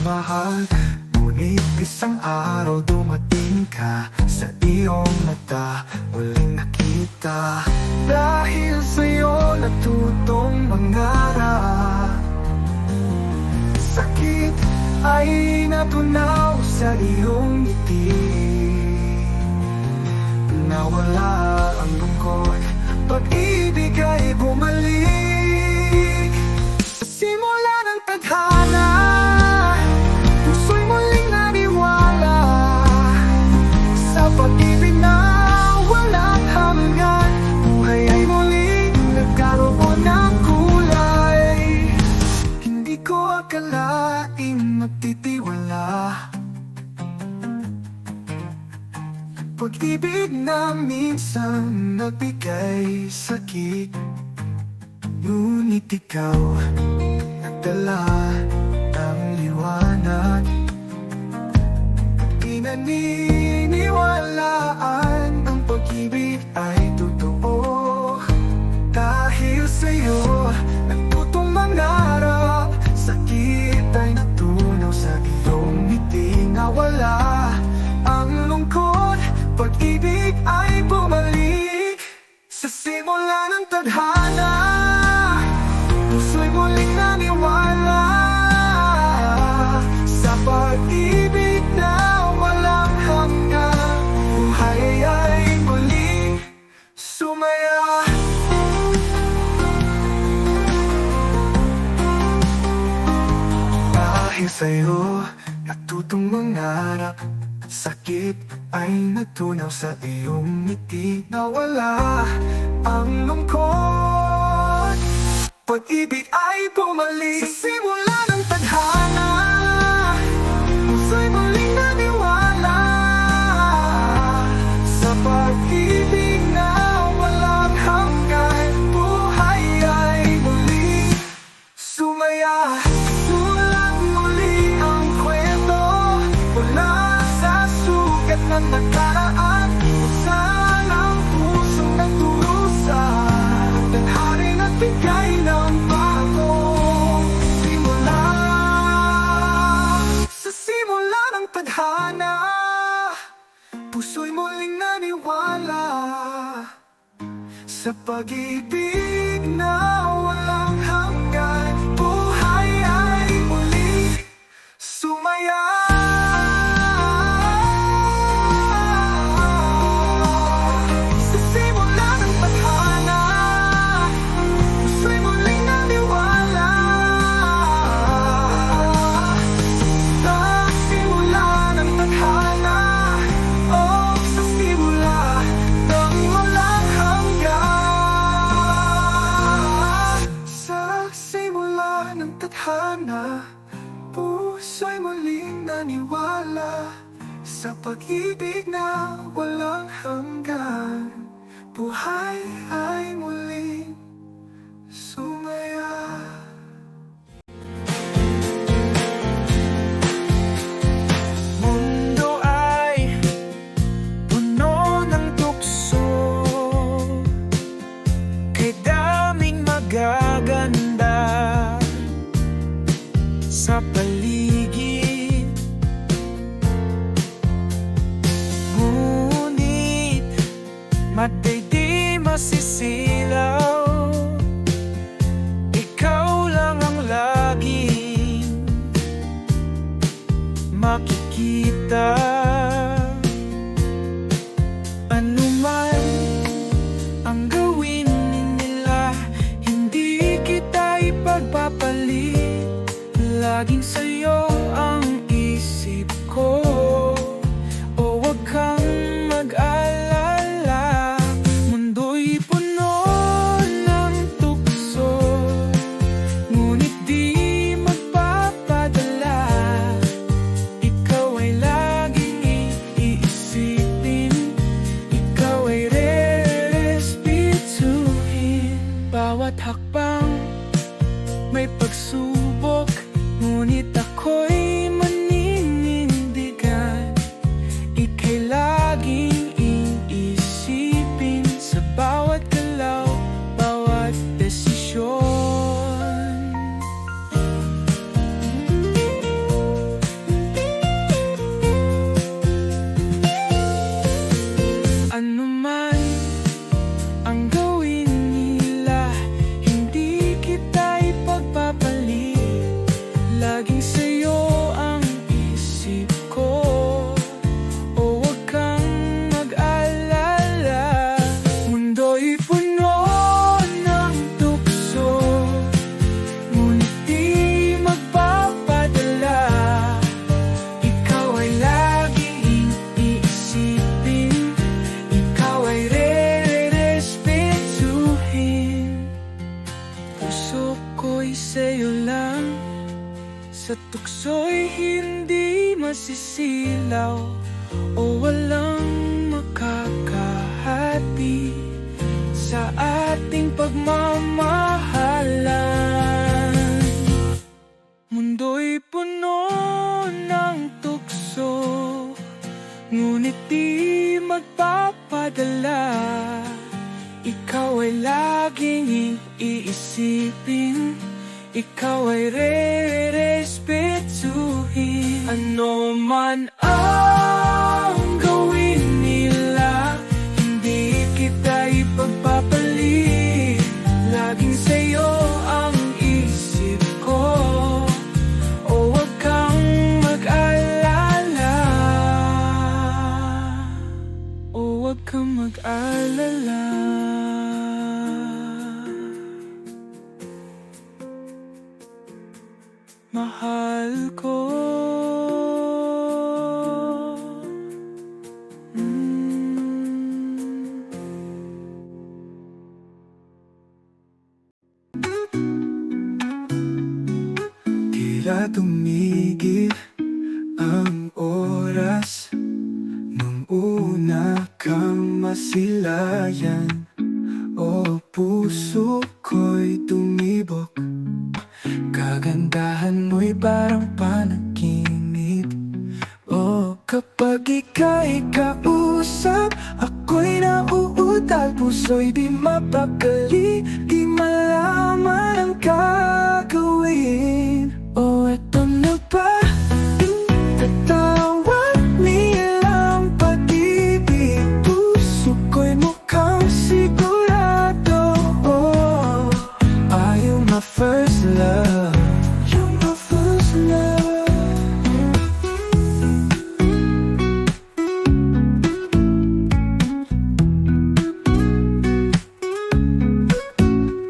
mahal. Ngunit isang araw dumating ka, sa iyong mata muling nakita. Dahil sa'yo natutong mangarap, sakit ay natunaw sa iyong ngiti. Nawala ang lungkot, pag-ibig ay bumalik. Sa simula ng tadhana, puso'y muling naniwala sa pag-ibig na walang hanggan. Buhay ay muling nagkaroon ng kulay. Hindi ko akalaing magtitiwala, pag-ibig na minsan nagbigay sakit. Ngunit ikaw nagdala ng liwanag. Di naniniwalaan ang pag-ibig ay totoo. Dahil sa'yo nagtutong mangarap, sakit ay natunaw sa iyong ngiti. Nawala ang lungkot, pag-ibig ay bumalik. Sa simula ng tadhana, puso'y muling naniwala sa pag-ibig na walang hanggan. Buhay ay muling sumaya. Dahil sa'yo natutong mangarap, sakit ay natunaw sa iyong ngiti. Nawala ang lungkot, pag-ibig ay bumalik. Sa simula ng tadhana, puso'y muling naniwala sa pag-ibig na walang hanggan. Buhay ay muling sumaya. Sulat muli ang kwento mula ng nakaraan, saan ang pusong nagdurusa, tadhana nagbigay ng bagong simula. Sa simula ng tadhana, puso'y muling naniwala sa pag-ibig na walang hanggan. Buhay ay muling sumaya. Tadhana, puso'y muling naniwala sa pag-ibig na walang hanggan. Buhay ay muling sumaya. Mundo ay puno ng tukso, kay daming magaganda sa paligid. Ngunit mata'y di masisilaw, ikaw lang ang laging makikita. Ano man ang gawin nila, hindi kita ipagpapalit. Laging sa'yo ang isip ko, o wag kang mag-alala. Mundo'y puno ng tukso, ngunit di magpapadala. Ikaw ay laging iisipin, ikaw ay re-respetuhin. Bawat hakbang may pagsubok, ngunit ako'y magsisilaw o walang makakahati sa ating pagmamahalan. Mundo'y puno ng tukso, ngunit di magpapadala. Ikaw ay laging iisipin, ikaw ay re-respetuhin. Ano man ang gawin nila, hindi kita ipagpapalit. Laging sa'yo ang isip ko, o wag kang mag-alala, o wag kang mag-alala. Mahal ko. Tila tumigil ang oras nung una kang masilayan. O puso ko'y tumibok, kagandahan mo'y parang panaginip. O kapag ika'y kausap, ako'y nauutal. Puso'y di mapakali, di malaman ang gagawin. O eto na ba? Tatawag nilang pag-ibig. Puso ko'y mukhang sigurado. Oh, are you my first love? You're my first love.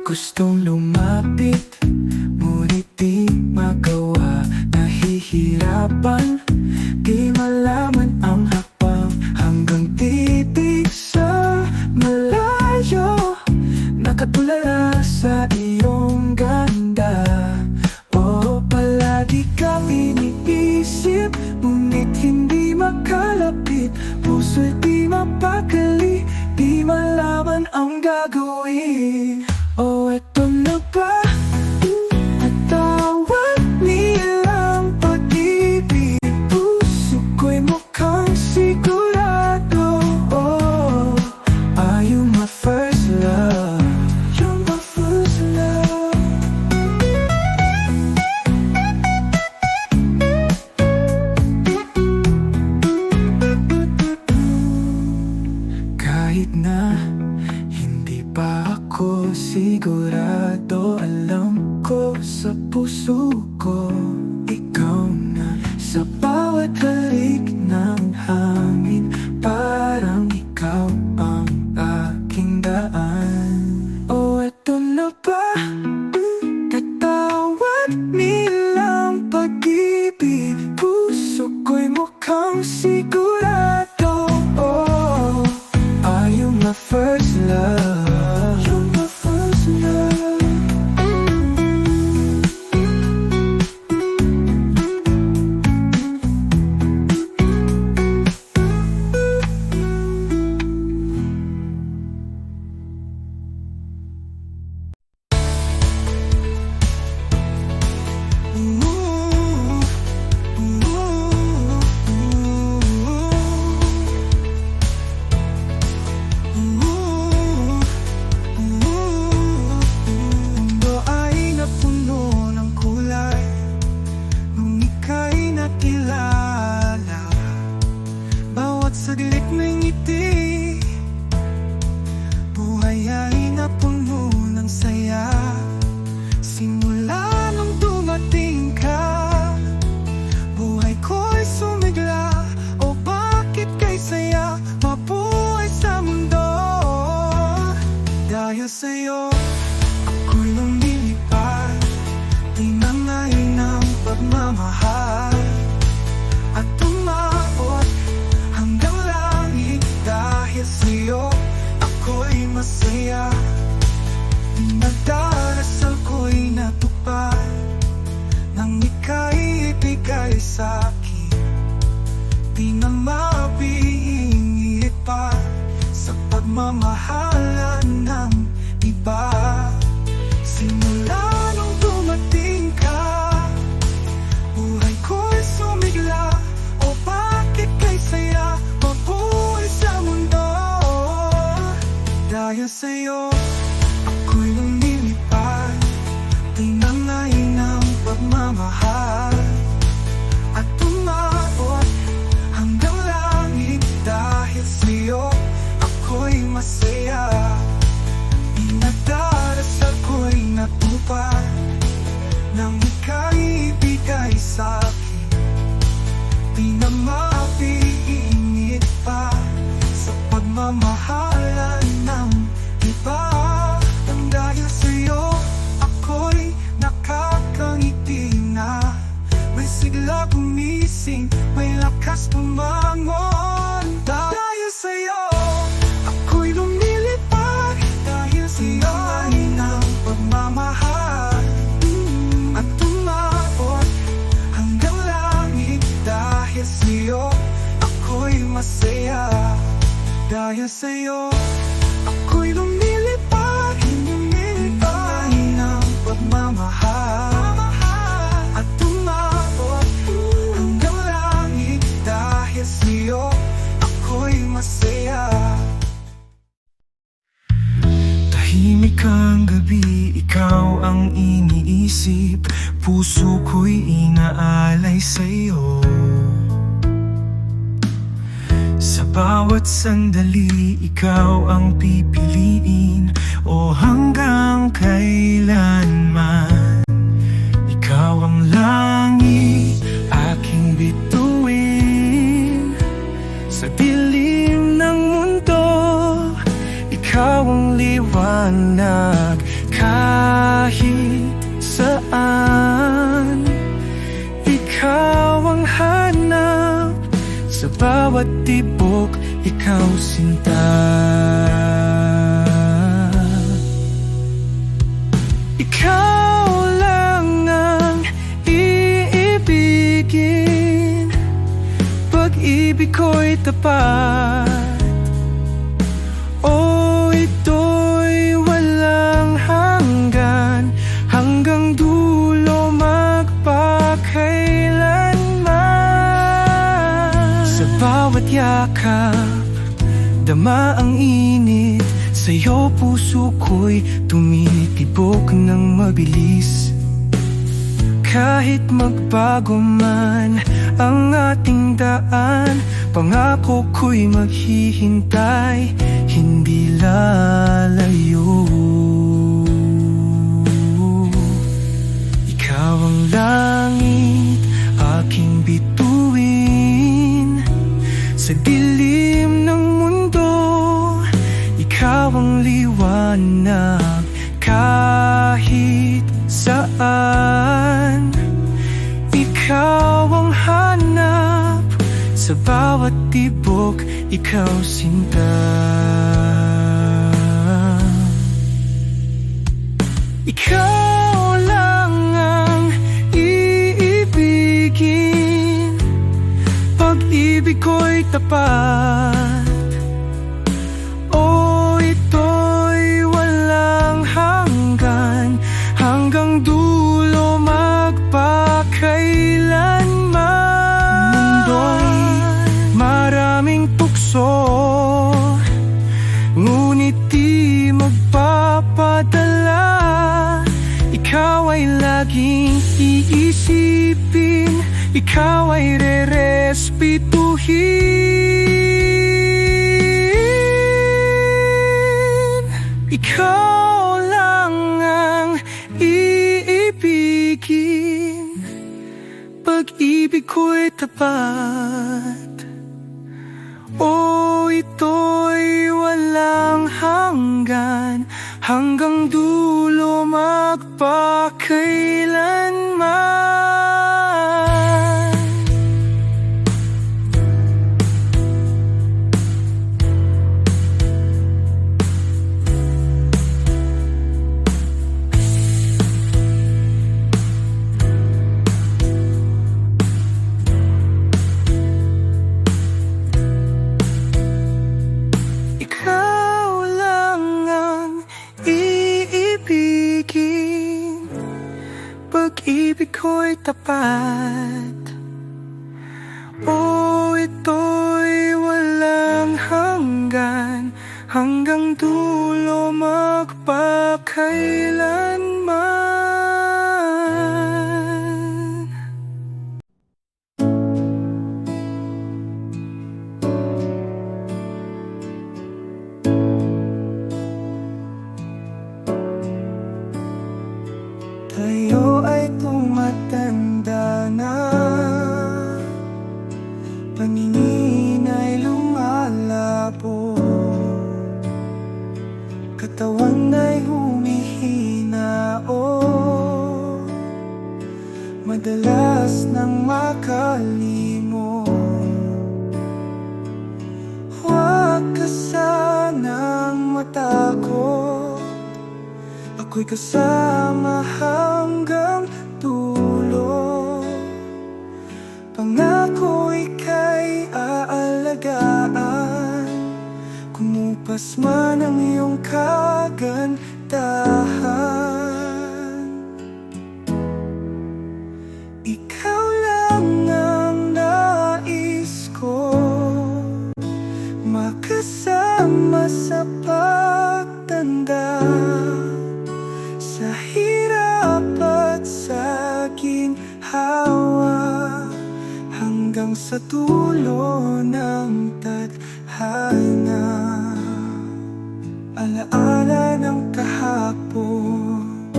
Gustong lumapit, ngunit di magawa. Nahihirapan, di malaman ang hakbang. Hanggang titig sa malayo, nakatulala sa iyong ganda. O palagi kang iniisip, ngunit hindi makalapit. Puso'y di mapakali, di malaman ang gagawin. O eto na ba? Natawag nilang pag-ibig. Puso ko'y mukhang sigurado. Oh, are you my first love? You're my first love. Kahit na hindi pa ako sigurado, alam ko sa puso ko, ikaw na. Sa bawat halik ng hangin, parang ikaw ang aking daan. O eto na ba? Tatawag nilang pag-ibig. Puso ko'y mukhang sigurado. Oh, are you my first love? You're my first love. Mundo ay napuno ng kulay nung ika'y nakilala. Bawat saglit may ngiti, buhay ay napuno ng saya. Simula nung dumating ka, buhay ko'y sumigla. O bakit kay saya mabuhay sa mundo? Dahil sa'yo ako'y lumilipad, tinangay ng pagmamahal, at umabot hanggang langit. Dahil sa'yo ako'y masaya, nagdarasal ko'y natupad, nang ika'y ibigay sa'kin. di na mapiingit pa sa pagmamahalan ng iba. Simula nung dumating ka, buhay ko'y sumigla. O bakit kay saya mabuhay sa mundo? Dahil sa'yo ako'y lumilipad, tinangay ng pagmamahal at tumabot hanggang langit. Dahil sa'yo ako'y masaya, inagdarasal ko'y natupad nang ika'y ibigay sa'kin. Di na mapiingit pa sa pagmamahalan ng iba. Ang dahil sa'yo ako'y nakakangiti na, may sigla gumising, may lakas bumangon. Dahil sa'yo ako'y lumilipad, dahil sa'yo ay ng pagmamahal at tumabot hanggang langit. Dahil sa'yo ako'y masaya, dahil sa'yo ako'y lumilipad, hinumilipad ng pagmamahal at tumabot hanggang langit. Dahil sa'yo ako'y masaya. Tahimik ang gabi, ikaw ang iniisip, puso ko'y inaalay sa'yo. Sa bawat sandali, ikaw ang pipiliin, o hanggang kailanman. Ikaw ang langit, aking bituin. Sa dilim ng mundo, ikaw ang liwanag kahit saan. Ikaw ang hanap sa bawat tibok, ikaw sinta. Ikaw lang ang iibigin, pag-ibig ko'y tapat. O ito'y walang hanggan, hanggang dulo magpakailanman. Sa bawat yakap, dama ang init, sa'yo puso ko'y tumitibok ng mabilis. Kahit magbago man ang ating daan, pangako ko'y maghihintay, hindi lalayo. Ikaw ang langit, aking bituin. Sa dilim ng mundo, ikaw ang liwanag kahit saan. Ikaw ang hanap sa bawat tibok, ikaw sinta. Ikaw lang ang iibigin, pag-ibig ko'y tapat. O ito'y walang hanggan, hanggang dulo magpakailanman. Mundo'y maraming tukso, ngunit di magpapadala. Ikaw ay laging iisipin, ikaw ay rerespetuhin. Ikaw lang ang iibigin, pag-ibig ko'y tapat. O ito'y walang hanggan, hanggang dulo magpakailanman. ko'y tapat. O ito'y walang hanggan, hanggang dulo magpakailanman. Tayo ay tumatanda na, paningin ay lumalabo, katawan ay humihina, madalas nang makalimo. Huwag ka sanang matakot, ako'y kasama hanggang dulo. Pangako ika'y aalagaan, kumupas man ang iyong kagandahan. Ikaw lang ang nais ko, makasama sa pagtanda, sa hirap at sa ginhawa, hanggang sa dulo ng tadhana. Alaala ng kahapon,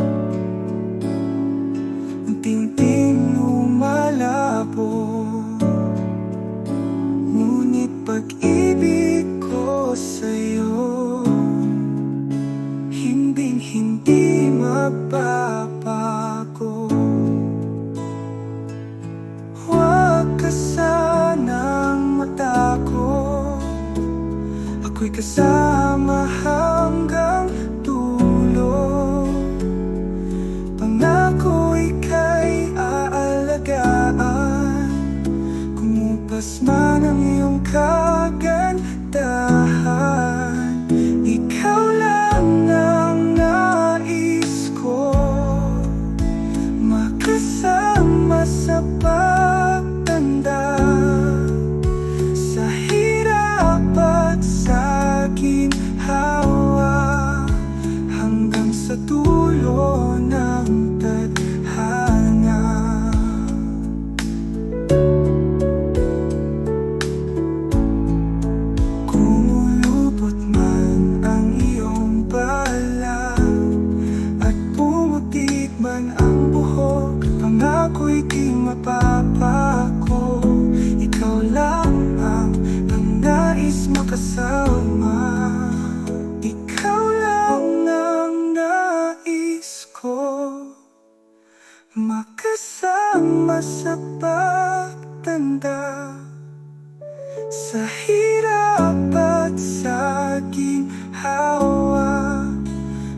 unti-unting lumalabo, ngunit pag-ibig ko sa'yo hinding-hindi magbabago. Huwag ka sanang matakot, ako'y kasama hanggang dulo. Pangako ika'y aalagaan, kumupas man ang iyong kagandahan. Ikaw lang ang nais ko, makasama sa pagtanda, sa hirap at sa ginhawa, hanggang sa dulo ng tadhana. Kumulupot man ang iyong bala at pumutik man ang buhok, pangako'y di mapapako. Ikaw lang ang nais makasama, ikaw lang ang nais ko, makasama sa pagtanda, sa hirap at sa ginhawa,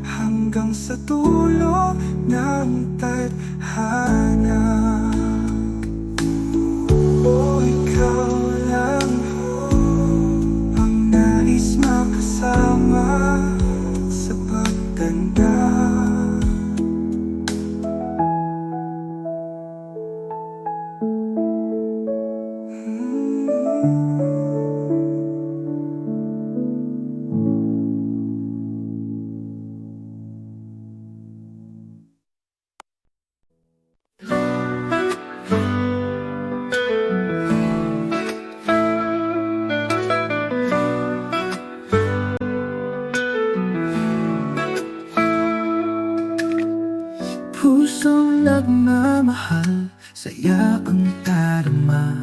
hanggang sa dulo ng tadhana. O ikaw lang ang nais makasama sa pagtanda. Pusong nagmamahal, saya ang darama,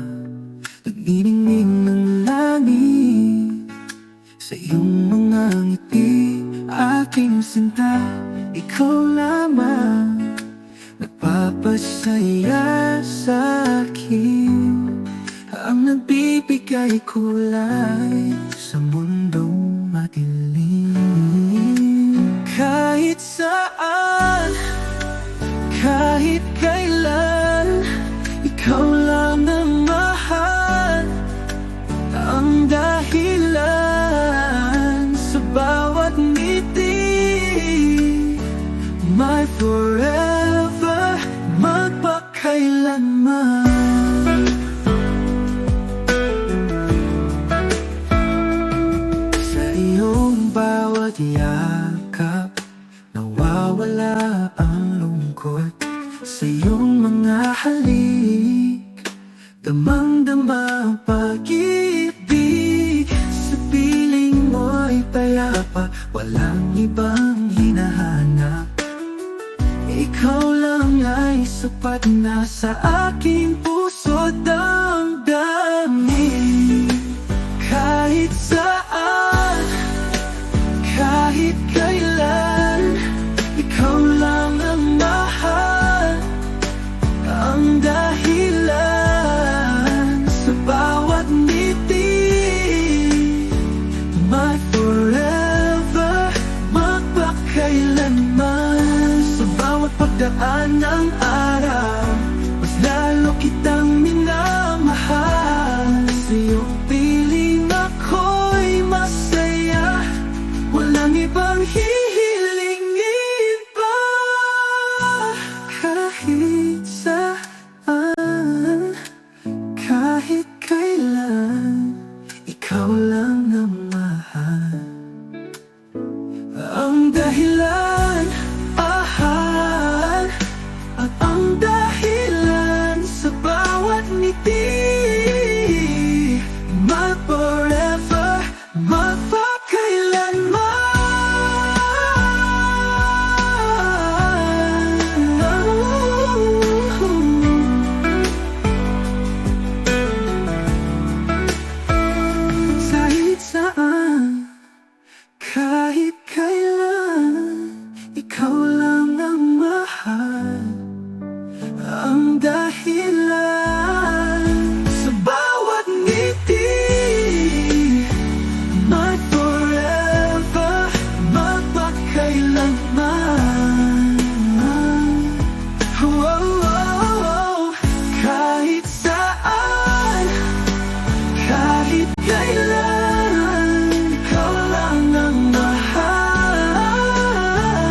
nagniningning ng langit sa iyong mga ngiti. Aking sinta, ikaw lamang nagpapasaya sa akin, ang nagbibigay kulay sa mundong madilim. Kahit saan, kahit kailan, ikaw lang ang mahal, ang dahilan sa bawat ngiti. My forever, magpakailanman. walang ibang hinahanap. Ikaw lang ay sapat na sa aking puso't damdamin. Kahit saan, kahit kailan, ikaw lang ang mahal, ang dahilan sa bawat ngiti. My forever, magpakailanman. Sa bawat pagdaan ng araw, mas lalo kitang minamahal. Sa iyong piling ako'y masaya, walang ibang hihilingin pa. Kahit saan, kahit kailan, ikaw lang ang mahal, ang dahilan, at ang dahilan sa bawat ngiti. My forever, kahit saan, kahit kailan, ikaw lang ang mahal, ang dahilan sa bawat ngiti. My forever, magpakailanman. Oh, oh, oh. Kahit saan, kahit kailan, ikaw lang ang mahal,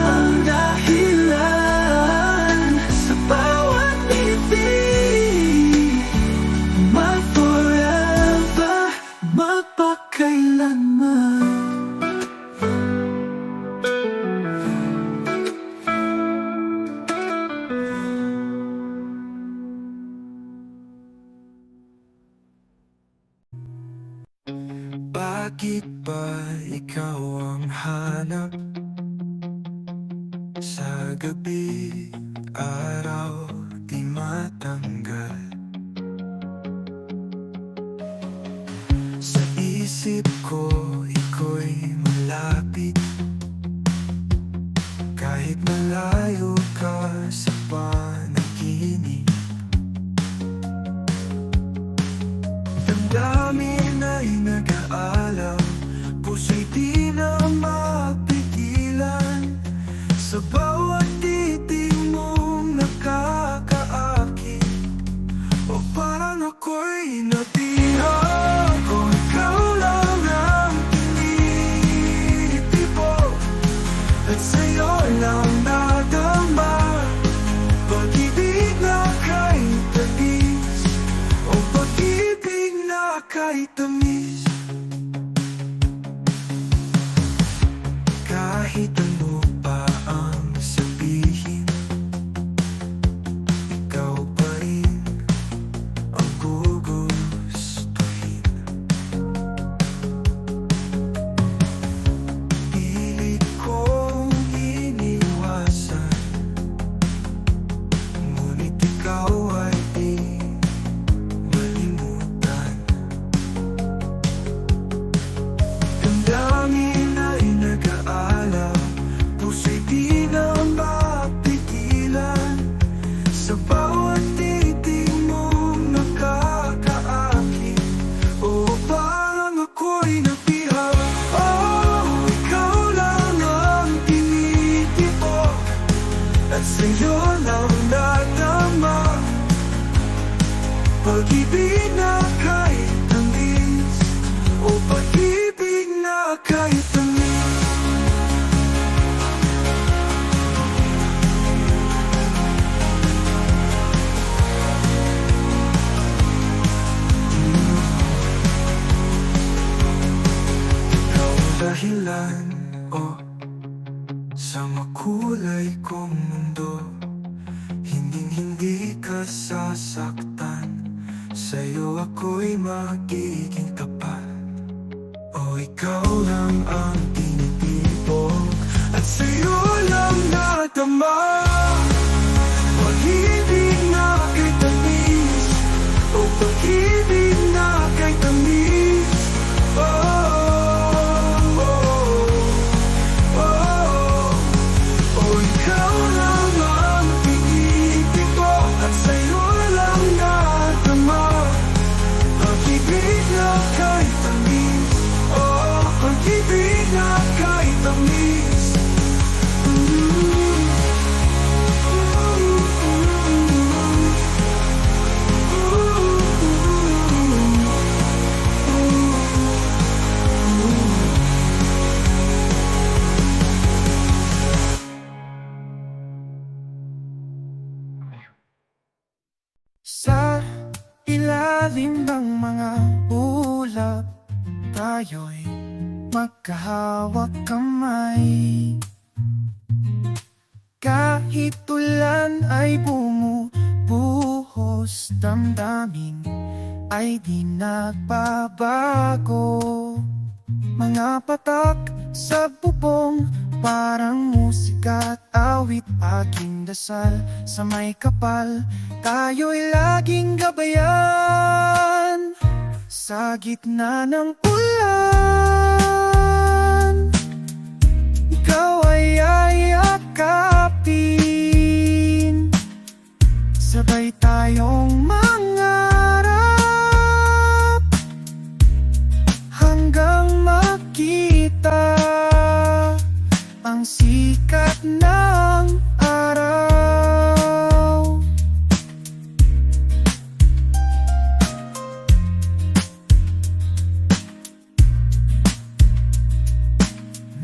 ang dahilan sa bawat ngiti. My forever, magpakailanman. Bakit ba ikaw ang hanap sa gabi, araw, di matanggal? Sa isip ko, ika'y malapit, kahit malayo ka sa panaginip. Damdamin ay nag-aalam, puso'y di na mapigilan. Sa bawat titig mong nakakaakit, o parang ako'y natira. Kung ikaw lang ang tinitipon, at sa'yo lang nadama, pag-ibig na kay tamis, o pag-ibig na kay tamis. Kahit ano pa ang sabihin, ikaw pa rin ang gugustuhin. Pilit kong iniwasan, ngunit ikaw ay di malimutan. Damdamin ay nag-aalam, puso'y di na mapigilan. Sa bawat titig mong nakakaakit, o parang ako'y nabiha. Oh, ikaw lang ang tinitipon, at sa'yo lang nadama, pag-ibig na kahit tamis, o pag-ibig na kahit tamis. Ikaw ang dahilan, sa makulay kong mundo. Hinding-hindi ka sasaktan, sa'yo ako'y magiging tapat. O ikaw lang ang tinitipon, tayo'y magkahawak kamay. Kahit ulan ay bumubuhos, damdamin ay di nagbabago. Mga patak sa bubong, parang musika at awit, aking dasal sa may kapal, tayo'y laging gabayan. Sa gitna ng ulan, ikaw ay yakapin, sabay tayong mangarap hanggang makita ang sikat ng araw.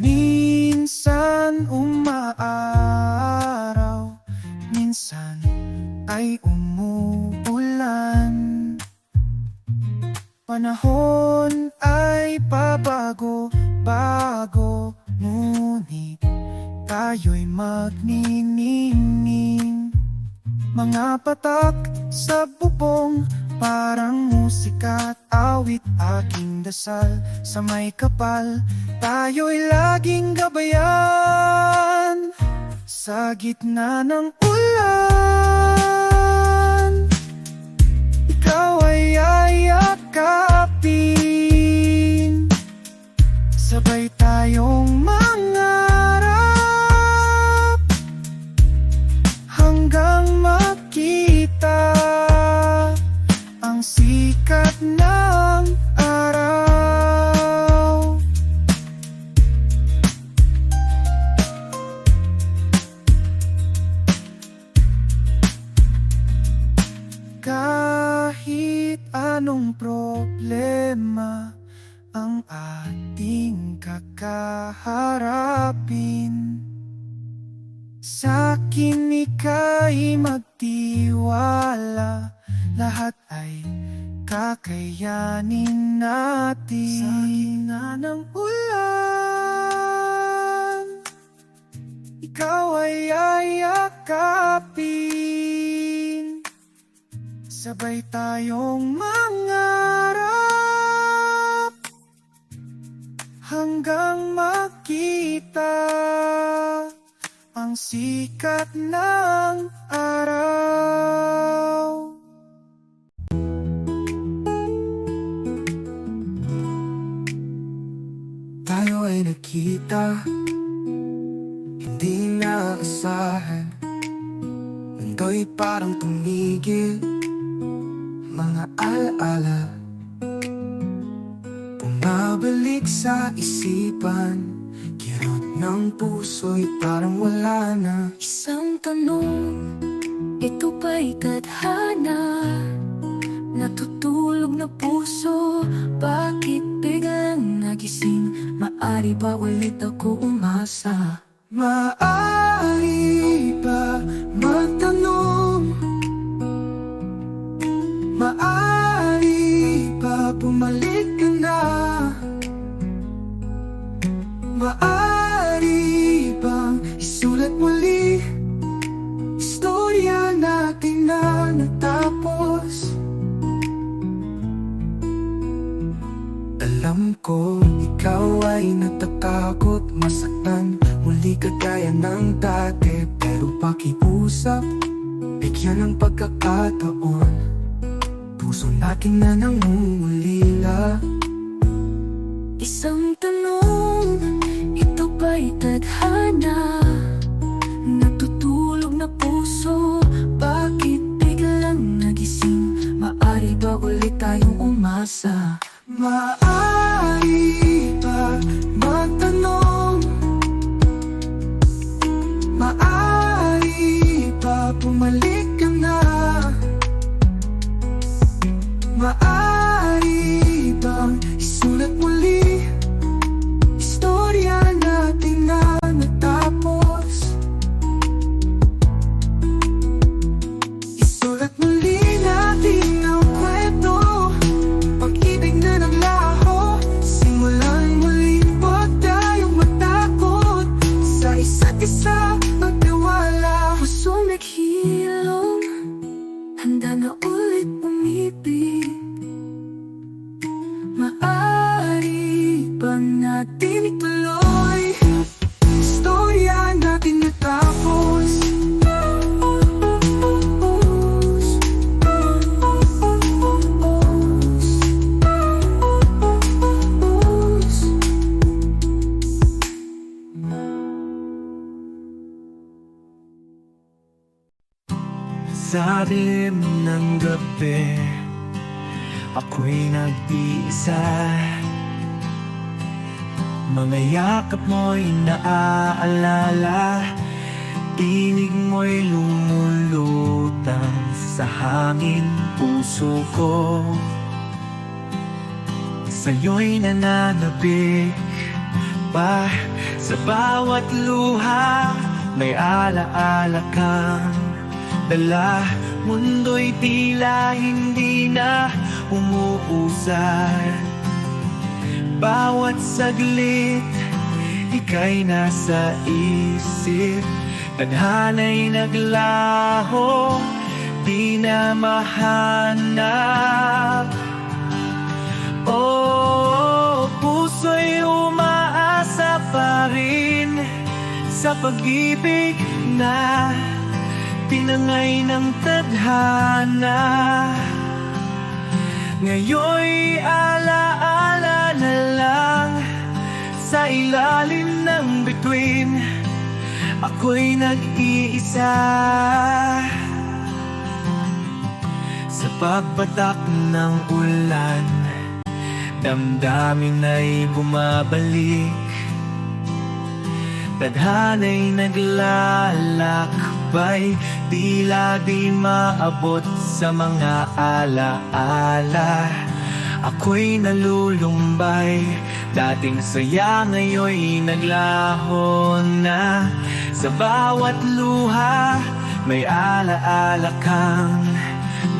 Minsan umaaraw, minsan ay umuulan. Panahon ay pabago-bago, ngunit tayo'y magniningning. Mga patak sa bubong, parang musika at awit, aking dasal sa may kapal, tayo'y laging gabayan. Sa gitna ng ulan, ikaw ay yakapin, sabay tayong mangarap hanggang makita ang sikat ng araw. Kahit anong problema ang ating kakaharapin, sa'kin ika'y magtiwala, lahat ay kakayanin natin. Sa gitna ng ulan, ikaw ay yakapin, sabay tayong mangarap hanggang makita ang sikat ng araw. Tayo ay nagkita, hindi naasahan. Mundo'y parang tumigil, mga alaala bumabalik sa isipan. Kirot ng puso'y parang wala na. Isang tanong, ito ba'y tadhana? Natutulog na puso, bakit biglang nagising? Maari ba ulit ako umasa? Maaari ba magtanong? Maaari ba bumalik ka na? Maaari bang isulat muli istorya natin na natapos? Alam ko ikaw ay natatakot masaktan muli kagaya ng dati, pero pakiusap, bigyan ng pagkakataon. Puso natin na nangungulila. Isang tanong, ito ba'y tadhana? Natutulog na puso, bakit biglang nagising? Maari ba ulit tayong umasa? Maaari ba magtanong? Maaari ba bumalik ka na? Maaari bang isulat muli istorya natin na natapos? Isulat muli natin ang kwento, pag-ibig na naglaho, natin ituloy. Istorya natin natapos. Sa dilim ng gabi, ako'y nag-iisa. Mga yakap mo'y naaalala, tinig mo'y lumulutang sa hangin puso ko. Sa'yo'y nananabik pa sa bawat luha, may alaala kang dala. Mundo'y tila hindi na umuusad. Bawat saglit, ika'y nasa isip. Tadhana'y naglaho, di na mahanap. Oh, puso'y umaasa pa rin sa pag-ibig na tinangay ng tadhana. Ngayon'y alaala na lang sa ilalim ng bituin, ako'y nag-iisa. Sa pagbatak ng ulan, damdamin ay bumabalik. Tadhana'y naglalakbay, tila di maabot sa mga alaala. Ako'y nalulumbay, dating saya ngayon'y naglaho na. Sa bawat luha, may alaala kang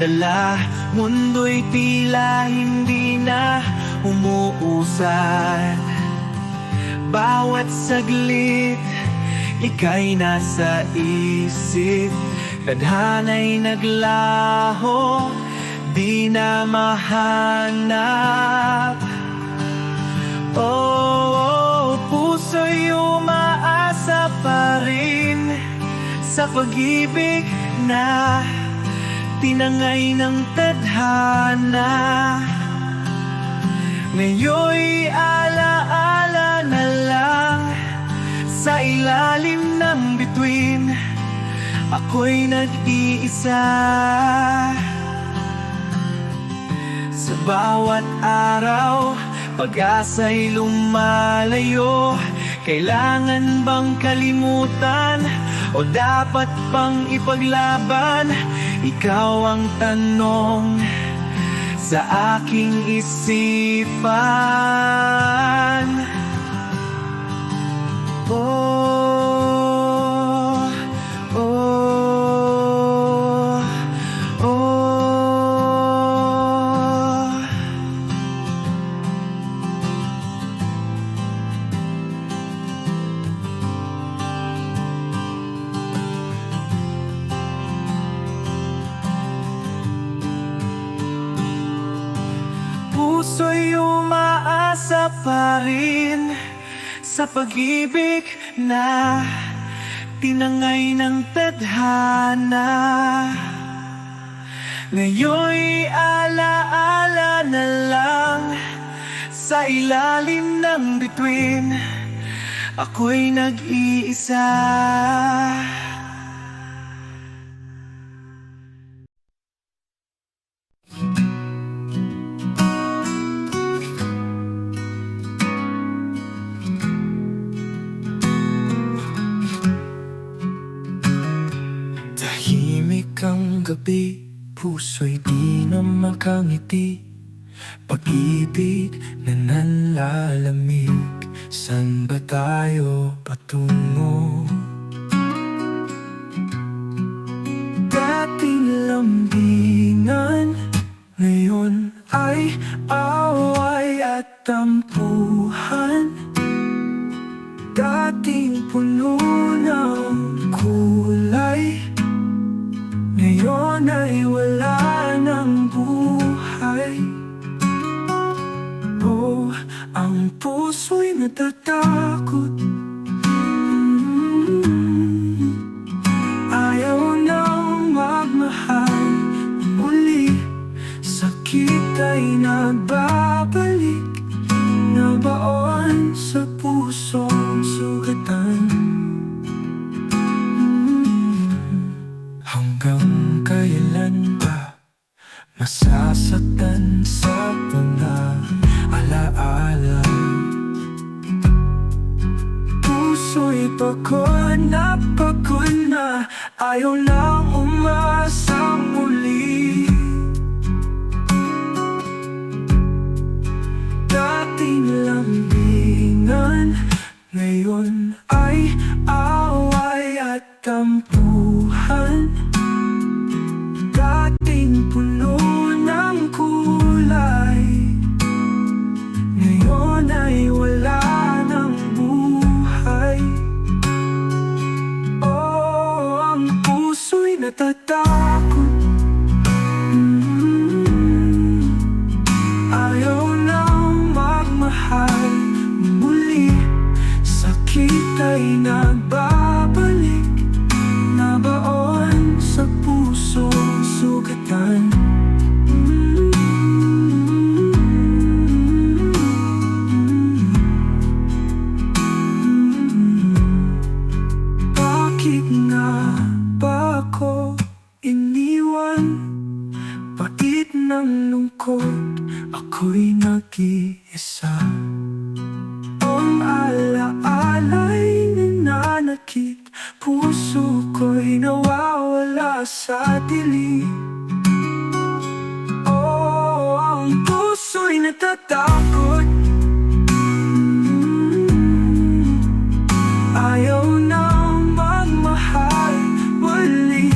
dala. Mundo'y tila hindi na umuusad. Bawat saglit, ika'y nasa isip. Tadhana'y naglaho, di na mahanap. Oh, puso'y umaasa pa rin sa pag-ibig na tinangay ng tadhana. Ngayon'y alaala na lang sa ilalim ng bituin, ako'y nag-iisa. Sa bawat araw, pag-asa'y lumalayo. Kailangan bang kalimutan o dapat pang ipaglaban? Ikaw ang tanong sa aking isipan. Oh, oh, oh. Puso'y umaasa pa rin sa pag-ibig na tinangay ng tadhana. Ngayon'y alaala na lang sa ilalim ng bituin, ako'y nag-iisa. Tahimik ang gabi, puso'y di na makangiti. Pag-ibig na nanlalamig, san ba tayo patungo? Dating lambingan, ngayon ay away at tampuhan. Dating puno ng kulay, ngayon ay wala ng buhay. Oh, ang puso'y natatakot. Ayaw nang magmahal muli, sakit ay nagbabalik, nabaon sa pusong sugatan. Hanggang kailan ba masasaktan sa mga alaala? Puso'y pagod na, ayaw lang umasa muli. Dating lambingan, ngayon ay away at tampuhan. Dating puno ng kulay, ngayon ay wala ng buhay. Oh, ang puso'y natatakot. Ayaw nang magmahal muli, sakit ay nagbabalik, nabaon sa pusong sugatan. Bakit nga ba ako iniwan? Pait ng lungkot, ako'y nag-iisa. Ang alaala'y nananakit, puso ko'y nawawala sa dilim. Oh, ang puso'y natatakot. Ayaw nang magmahal muli,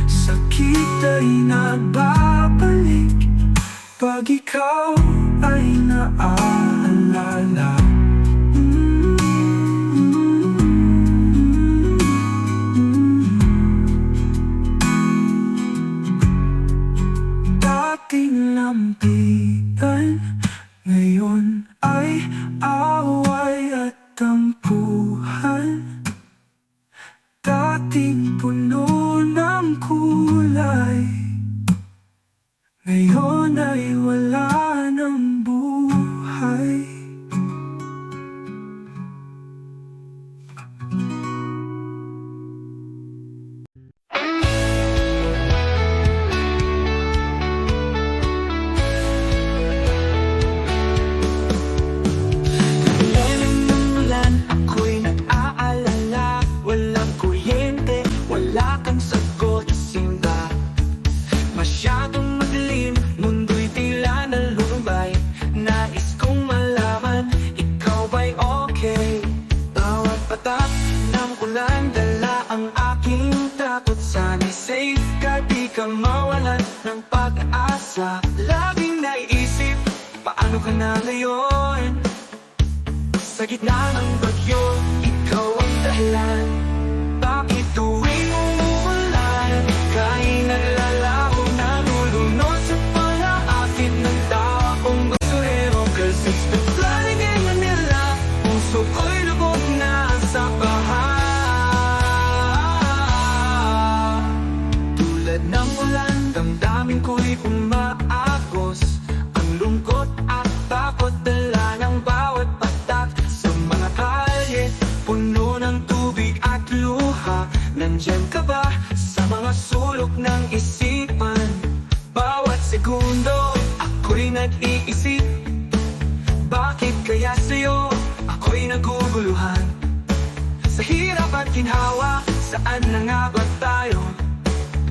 sakit ay nagbabalik pag ikaw ay naaalala. Dating lampitan, ngayon ay away at tampuhan. Dating puno ng kulay, ngayon ay wala ng buhay. Ako'y nag-aalala, walang kuryente, wala kang sagot sinda. Masyadong madilim, mundo'y tila nalulubay. Nais kong malaman, ikaw ba'y okay? Bawat patak ng ulan, dala ang aking takot. Sana'y safe ka, di ka mawalan ng pag-asa. Laging naiisip, paano ka na ngayon? Sa gitna ng bagyo, ikaw ang dahilan. Bakit tuwing umuulan, ika'y naglalaho, nalulunod sa palaakit ng taong basurero? 'Cause it's been flooding in Manila, puso ko'y lubog na sa baha. Tulad ng ulan, damdamin ko'y umaagos. Ang lungkot at takot, dala ng bawat patak. Sa mga kalye, puno ng tubig at luha. Nandyan ka ba sa mga sulok ng isipan? Bawat segundo, ako'y nag-iisip. Bakit kaya sa'yo, ako'y naguguluhan? Sa hirap at ginhawa, saan na nga ba tayo?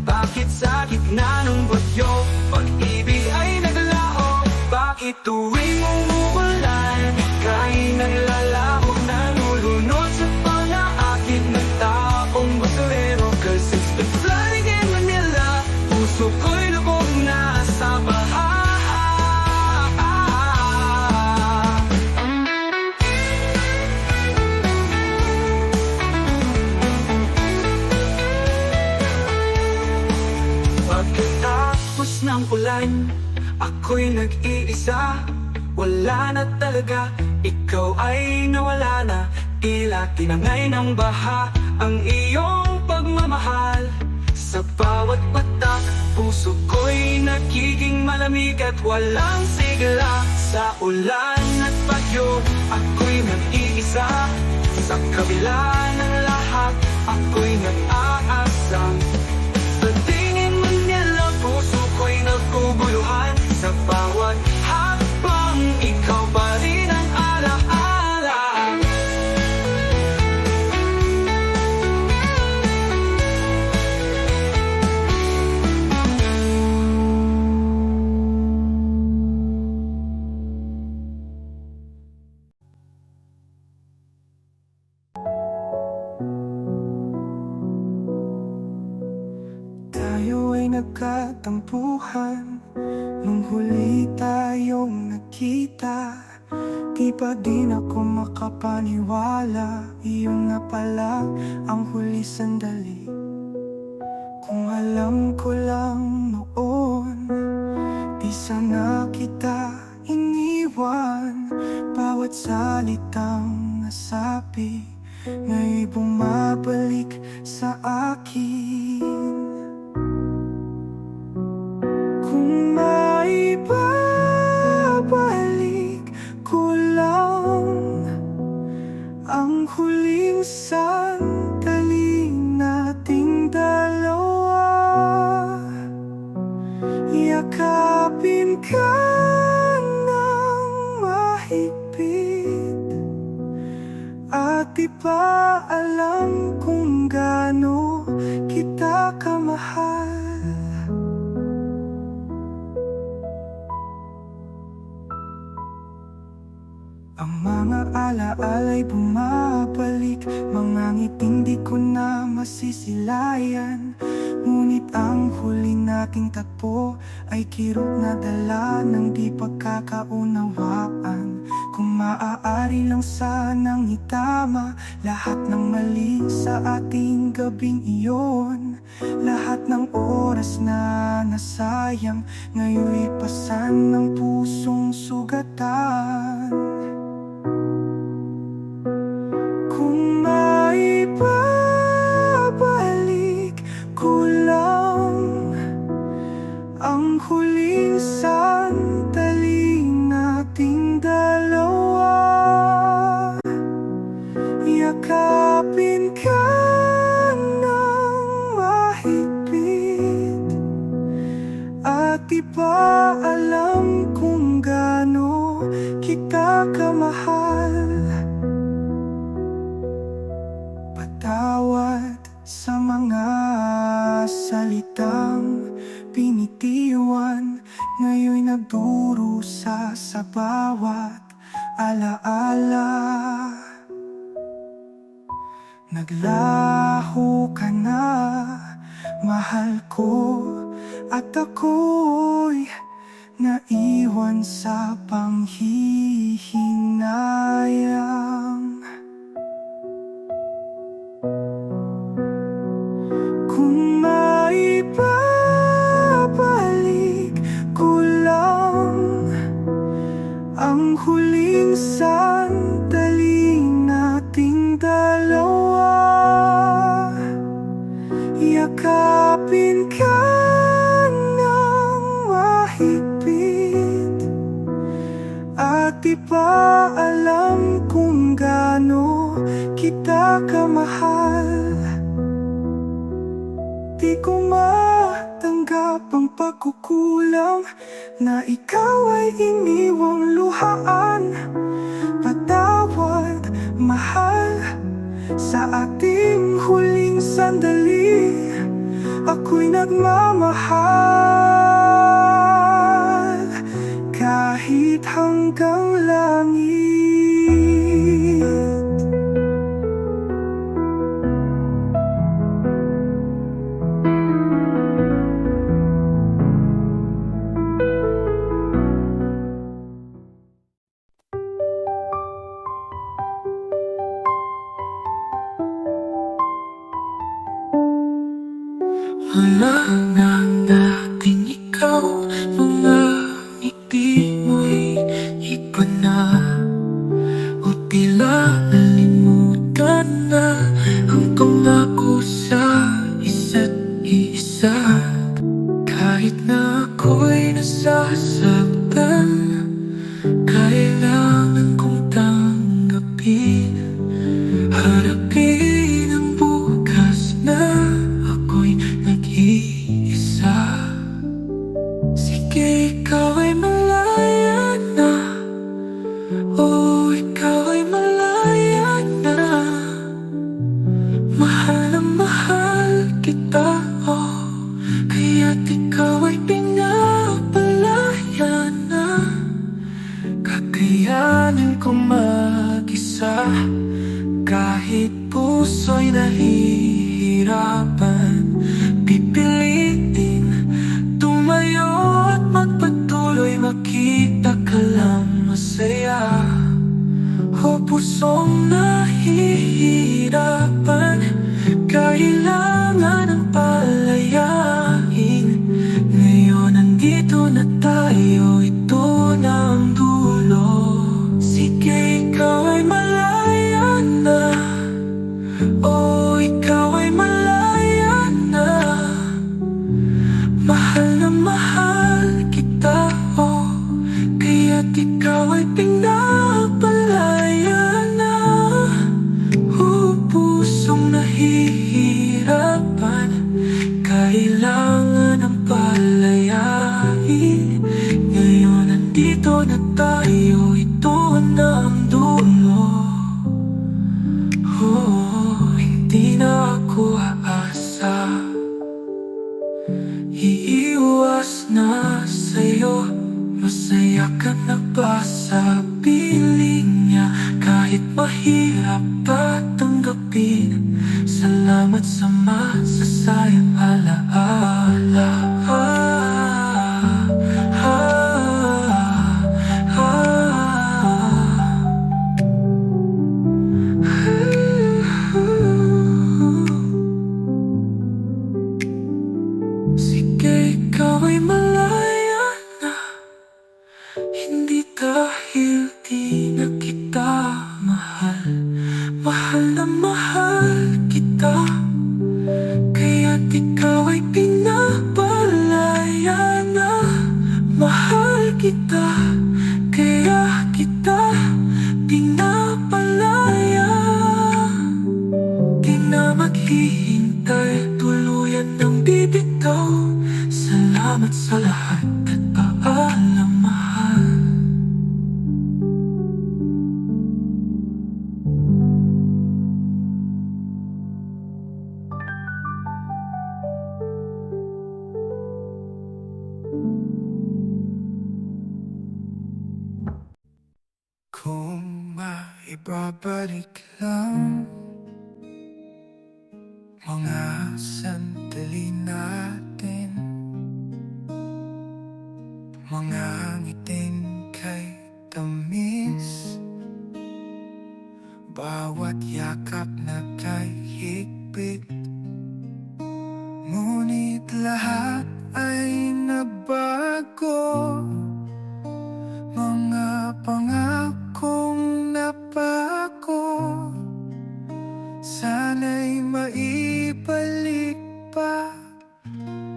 Bakit sa gitna ng bagyo, pag-ibig ay naglalaho? Bakit tuwing umuulan, ika'y naglalaho, nalulunod sa palaakit ng taong basurero? 'Cause it's been flooding in Manila, puso ko'y lubog na sa baha. Pagkatapos ng ulan, ako'y nag-iisa. wala na talaga. Ikaw ay nawala na, tila tinangay ng baha ang iyong pagmamahal. Sa bawat patak, puso ko'y nagiging malamig at walang sigla. Sa ulan at bagyo, ako'y nag-iisa. Sa kabila ng lahat, ako'y nag-aasa. Sa tingin mo nila, puso ko'y naguguluhan. Sa bawat hakbang, ikaw pa rin ang alaala. Tayo ay nagkatampuhan nung huli tayong nagkita. Di pa din ako makapaniwala, iyon nga pala ang huli sandali. Kung alam ko lang noon, di sana kita iniwan. Bawat salitang nasabi, ngayon'y bumabalik sa akin. Kung maibabalik ko lang ang huling sandali nating dalawa, yakapin ka ng mahigpit at di pa alam kung gaano kita kamahal. Ang mga alaala'y bumabalik, mga ngiting di ko na masisilayan. Ngunit ang huli nating tagpo ay kirot na dala ng di pagkakaunawaan. Kung maaari lang sanang itama lahat ng mali sa ating gabing iyon. Lahat ng oras na nasayang, ngayon'y pasan ng pusong sugatan. Kung maibabalik ko lang ang huling sandali nating dalawa, yakapin ka ng mahigpit at di pa alam kung gaano kita kamahal. Patawad sa mga salitang pinitiwan, ngayon'y nagdurusa sa bawat alaala. Naglaho ka na, mahal ko, at ako'y naiwan sa panghihinayang. Kung maibabalik ko lang ang huling sandali nating dalawa, yakapin ka ng mahigpit at di pa alam kung gaano kita kamahal. Di ko matanggap ang pagkukulang na ikaw ay iniwang luhaan. Patawad, mahal, sa ating huling sandali. Ako'y nagmamahal kahit hanggang langit. Wala nang dating ikaw, mga ngiti mo'y ikaw. Kakayanin ko mag-isa kahit puso'y nahihirapan. Pipilitin tumayo at magpatuloy, makita ka lang masaya. O pusong nahihirapan, kailangan ng palayain. Ngayon nandito na tayo, ito na ang dulo. Sige, ikaw ay malaya na. Oh, ikaw ay malaya na. Mahal kita, oh, kaya't ikaw ay pinapalaya na. Pusong nahihirapan, kailangan ng palayain. Ngayon nandito na tayo, ito na ang dulo. Hindi na ako aasa, iiwas na sa'yo. Masaya ka na ba sa piling niya? Kahit mahirap pa tanggapin, salamat sa masasayang alaala. Sige, ikaw ay malaya na. Hindi dahil di na kita mahal, mahal na mahal kita. Kaya't ikaw ay pinapalaya na. Mahal kita, kaya kita pinapalaya. Di na maghihintay, tuluyan ng bibitaw. Salamat sa lahat at paalam, mahal. Kung maibabalik lang mga sandali natin, mga ngiting kay tamis, bawat yakap na kay higpit. Ngunit lahat ay nabago, mga pangakong napako. Sana'y maibalik pa,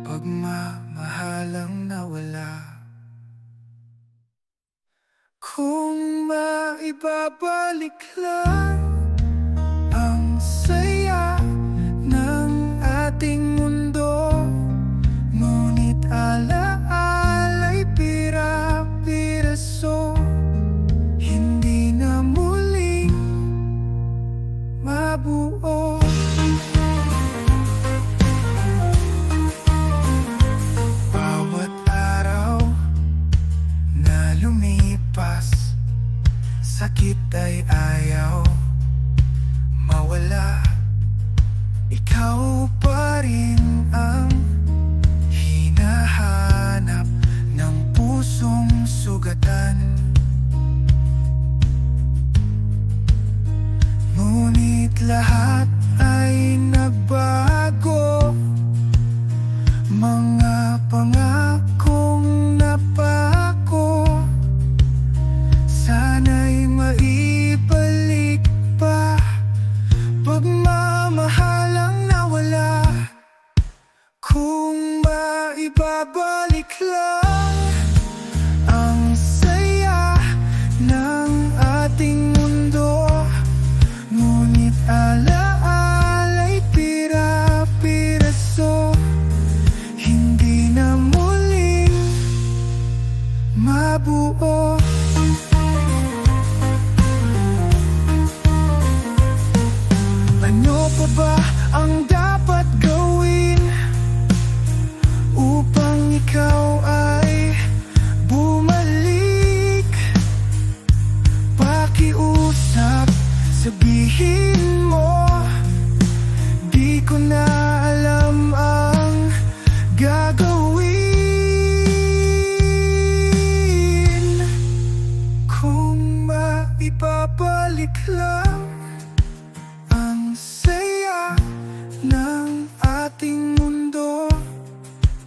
pagmamahalang nawala. Kung maibabalik lang ang saya ng ating mundo, ngunit alaala'y pira-piraso, hindi na muling mabuo. Bawat araw na lumipas, sakit ay ayaw mawala. Ikaw pa rin ang hinahanap ng pusong sugatan. Ngunit lahat ay nagbago, mga pangakong napako. Sana'y maibalik pa, pagmamahalang nawala. Kung maibabalik lang ang saya ng ating mundo, ngunit alaala'y pira-piraso, hindi na muling mabuo. Ano pa ba ang dapat gawin upang ikaw ay bumalik? sabihin mo, di ko na alam ang gagawin. Kung maipabalik lang ang saya ng ating mundo,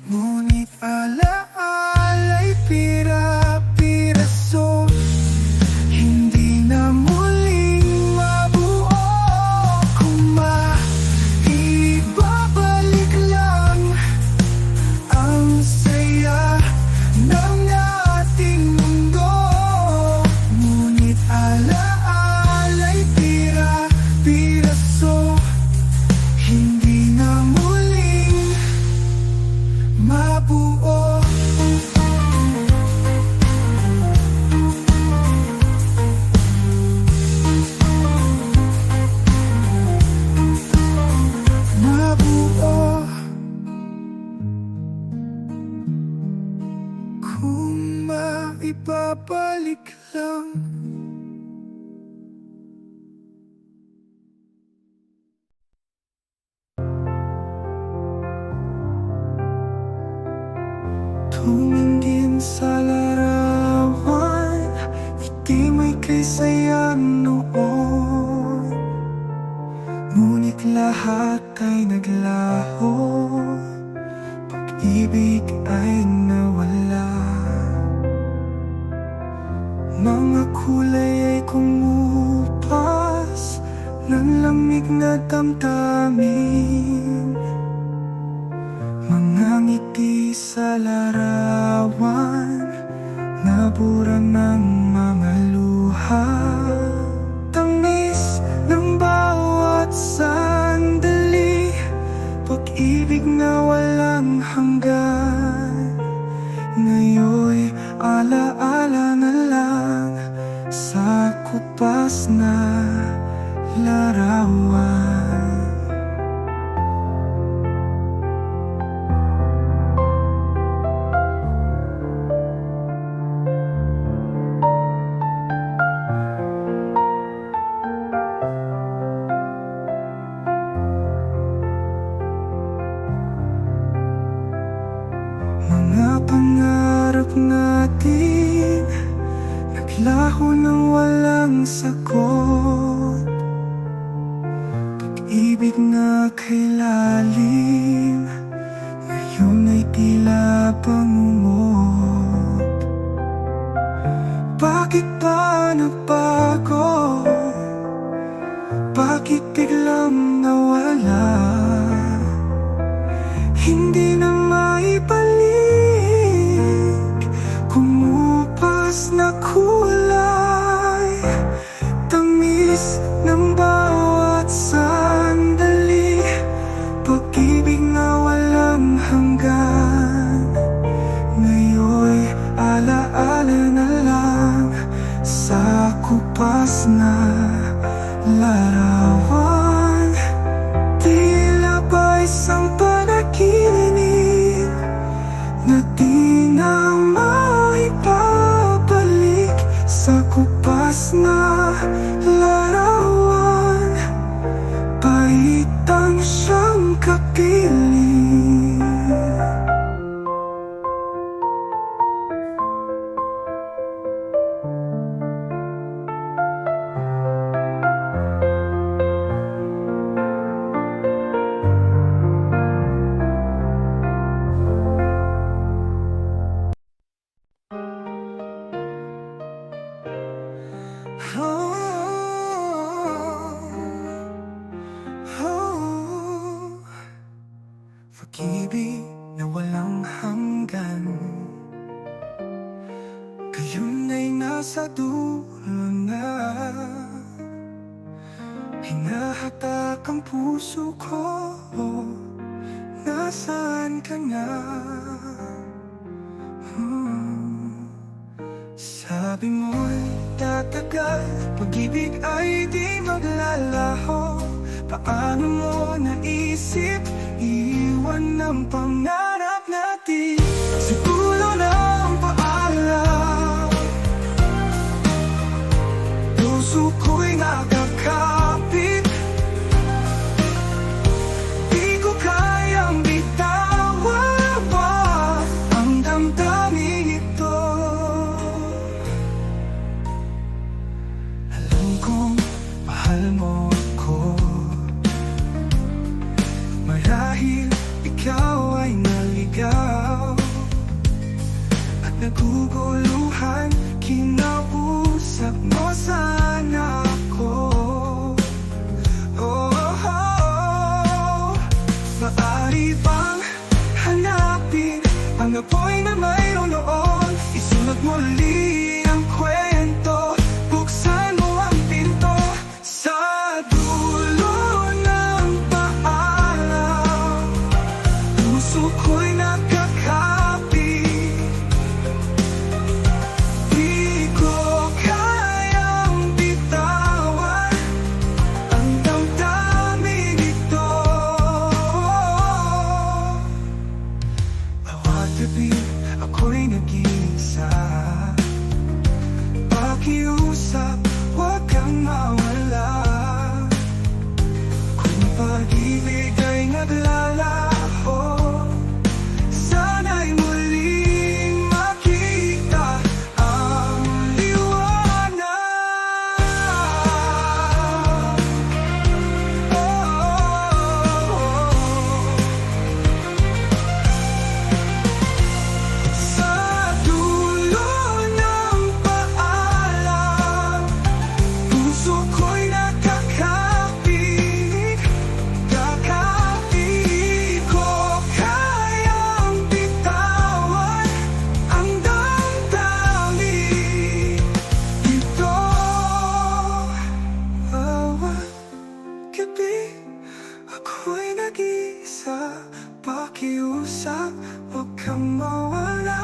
ngunit alaala'y pira-piraso, hindi na muling mabuo. Kung maibabalik lang ang saya ng ating mundo, ngunit alaala'y pira-piraso, hindi na muling mabuo. Mabuo. Kung maibabalik lang. Tumingin sa larawan, ngiti mo'y kay saya noon, ngunit lahat ay naglaho, pag-ibig ay nawala. Mga kulay ay kumupas ng lamig na damdamin, mga ngiti sa larawan, nabura ng mga luha. Tamis ng bawat sandali, pag-ibig na walang hanggan. Ngayon'y alaala na lang sa kupas na larawan. Mga pangarap natin naglaho ng walang sagot, pag-ibig na kay lalim, ngayon ay tila pangungod. Bakit ba nagbago? Bakit biglang nawala? Hindi na maibalik, kumupas na kulay, tamis ng bawat sandali, pag-ibig na walang hanggan. Ngayon'y alaala na lang sa kupas na larawan. Tila ba isang panaginip na di na maibabalik, sa kupas na larawan, paitang siyang kapiling. Pag-ibig na walang hanggan, ngayon ay nasa dulo na. Hinahatak ang puso ko, nasaan ka na? Sabi mo'y tatagal, pag-ibig ay di maglalaho. Paano mo naisip iwan ng pangarap natin sa dulo ng paalam? Puso ko'y nakaka mahal mo ako. Marahil ikaw ay naligaw at naguguluhan, kinausap mo sana ako. Oh, oh, oh. Maaari bang hanapin ang apoy na mayroon noon? Isulat muli ang kwento, buksan mo ang pinto. Sa dulo ng paalam, puso ko'y nakakapit. Di ko kayang bitawan ang damdamin ito. Bawat gabi ako'y nag-iisa, pakiusap, huwag kang mawala. Kung pag-ibig ay naglalaho, sana'y muling makita ang liwanag. Oh, oh, oh. Sa dulo ng paalam, puso ko'y nakakapit. Di ko kayang bitawan ang damdamin ito. Bawat gabi ako'y nag-iisa, pakiusap, huwag kang mawala.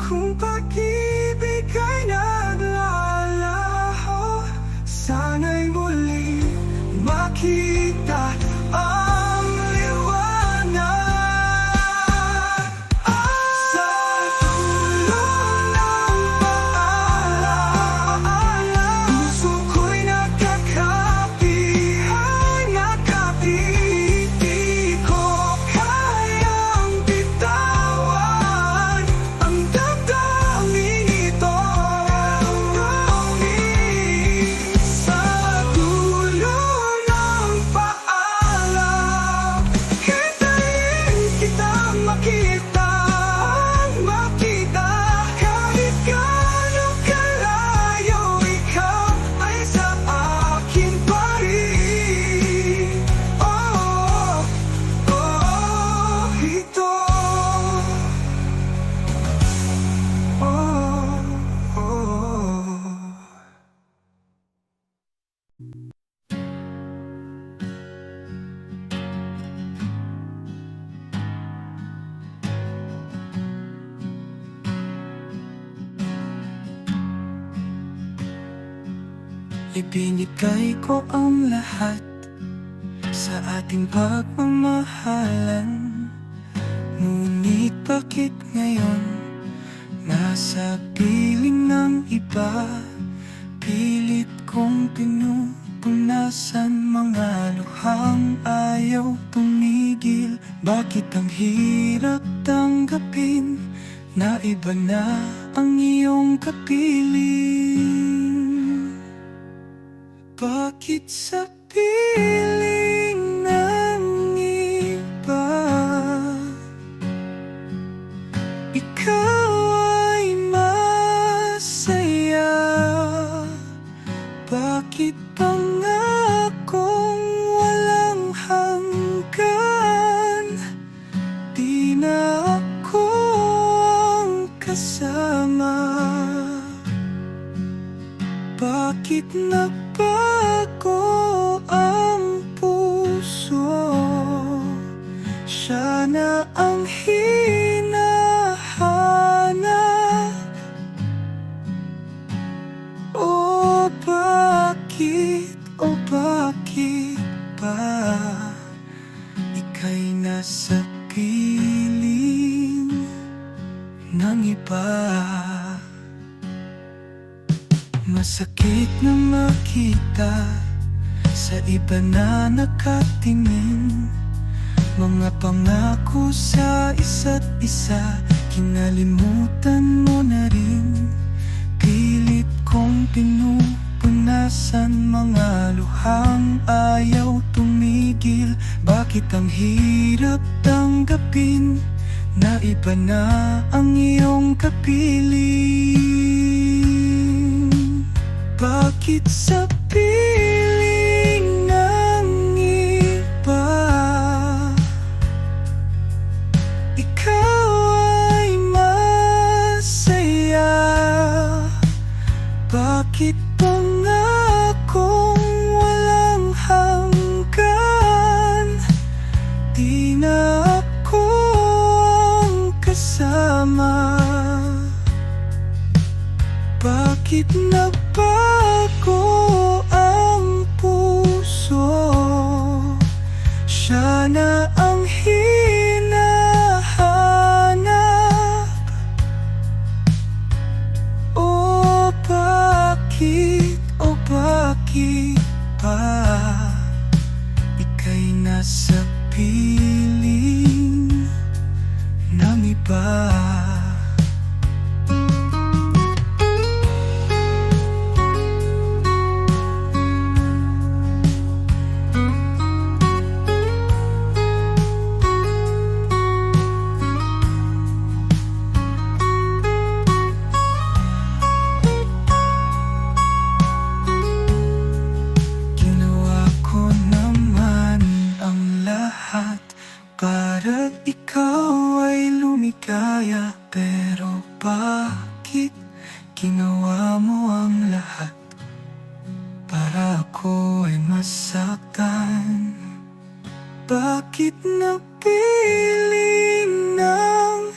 Kung pag-ibig ay naglalaho, sana'y muli makita ang liwanag. Sa dulo ng paalam, puso ko'y nakakapit. Di ko kayang bitawan ang damdamin ito. Sa dulo ng paalam, hintayin kitang makita. Kahit gaano kalayo, ikaw ay sa akin pa rin. Oh, oh, ito. Oh, oh. Ibinigay ko ang lahat sa ating pagmamahalan. Ngunit bakit ngayon nasa piling ng iba? Pilit kong pinupunasan mga luhang ayaw tumigil. Bakit ang hirap tanggapin na iba na ang iyong kapiling? Bakit sa piling ng iba ikaw ay masaya? Bakit pangakong walang hanggan di na ako ang kasama? Bakit nagbago ang puso? Siya na ang hinahanap. O bakit ba ika'y nasa piling ng iba? Masakit na makita sa iba na nakatingin. Mga pangako sa isa't isa, kinalimutan mo na rin. Pilit kong pinupunan Nasaan mga luhang ayaw tumigil? Bakit ang hirap tanggapin na iba na ang iyong kapiling? Bakit sa piling ng iba ikaw ay masaya? Bakit pangakong walang hanggan di na ako ang kasama? Bakit nabago ang puso? Siya na ang hinahanap. O bakit ba ika'y nasa piling ng iba? Para ikaw ay lumigaya, pero bakit ginawa mo ang lahat para ako ay masaktan? Bakit napili ng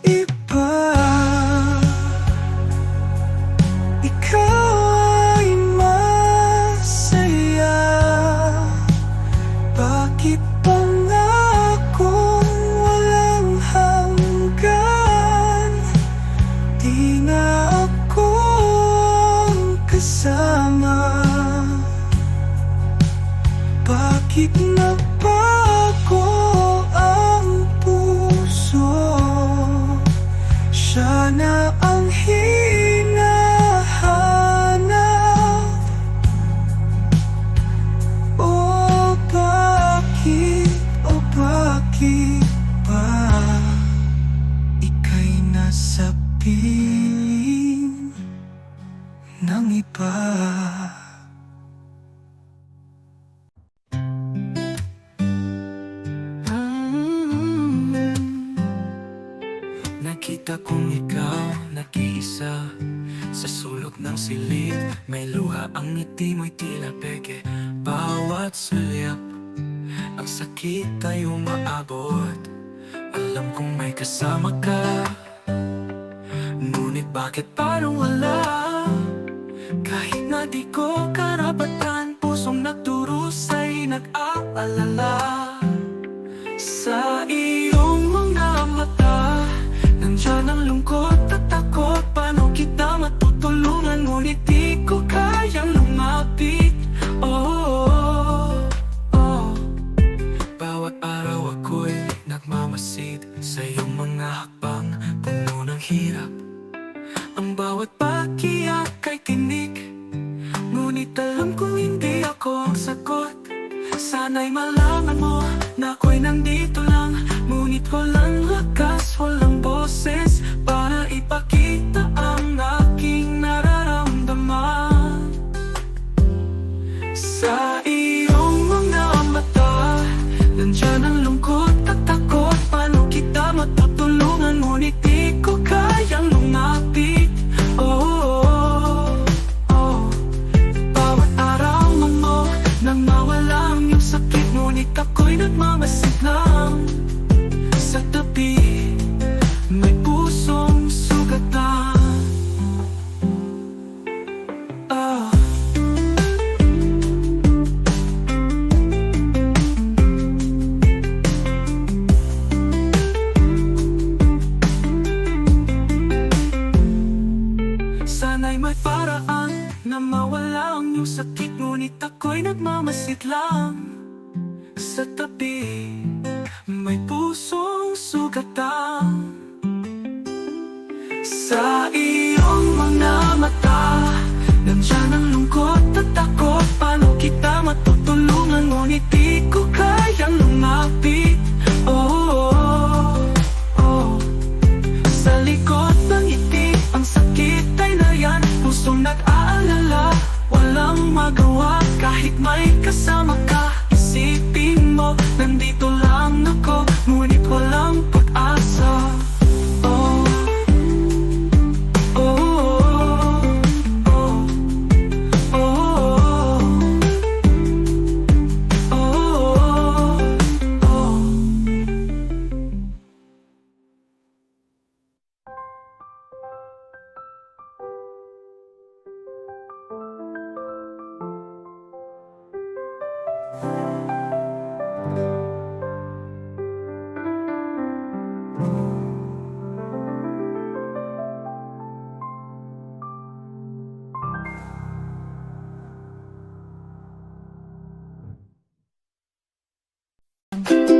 iba? Ikaw ay masaya. Bakit sama? Bakit nabago ang puso? Siya na ang hinahanap. O bakit ba ika'y nasa piling ng iba? Nakita kong ikaw nag-iisa sa sulok ng silid. May luha, ang ngiti mo'y tila peke. Bawat sulyap, ang sakit ay umaabot. Alam kong may kasama ka, ngunit bakit parang wala? Kahit na di ko karapatan, pusong nagdurusay nag-aalala. Sa iyong mga mata, nandyan ang lungkot at takot. Paano kita matutulungan, ngunit di ko kayang lumapit. Bawat araw ako'y nagmamasid sa iyong mga hakbang, puno ng hirap. Ang bawat pakiyak ay tinik, ngunit alam kong hindi ako ang sagot. Sana'y malaman mo na ako'y nandito lang, ngunit walang lakas, walang boses para ipakita ang aking nararamdaman. Sa iyong mga mata, nandyan ang lungkot at takot. Paano kita matutulungan, ngunit di ko kayang lumapit. Bawat araw mo nang mawala ang iyong sakit, ngunit ako'y nagmamasid lang. Sa tabi, may pusong sugatan. Sana'y may paraan na mawala ang iyong sakit, ngunit ako'y nagmamasid lang. Sa tabi, may pusong sugatan. Sa iyong mga mata, nandyan ang lungkot at Kahit may kasama ka, isipin mo, nandito lang ako, ngunit walang pag-asa. Oh, oh, oh, oh, oh, oh, oh.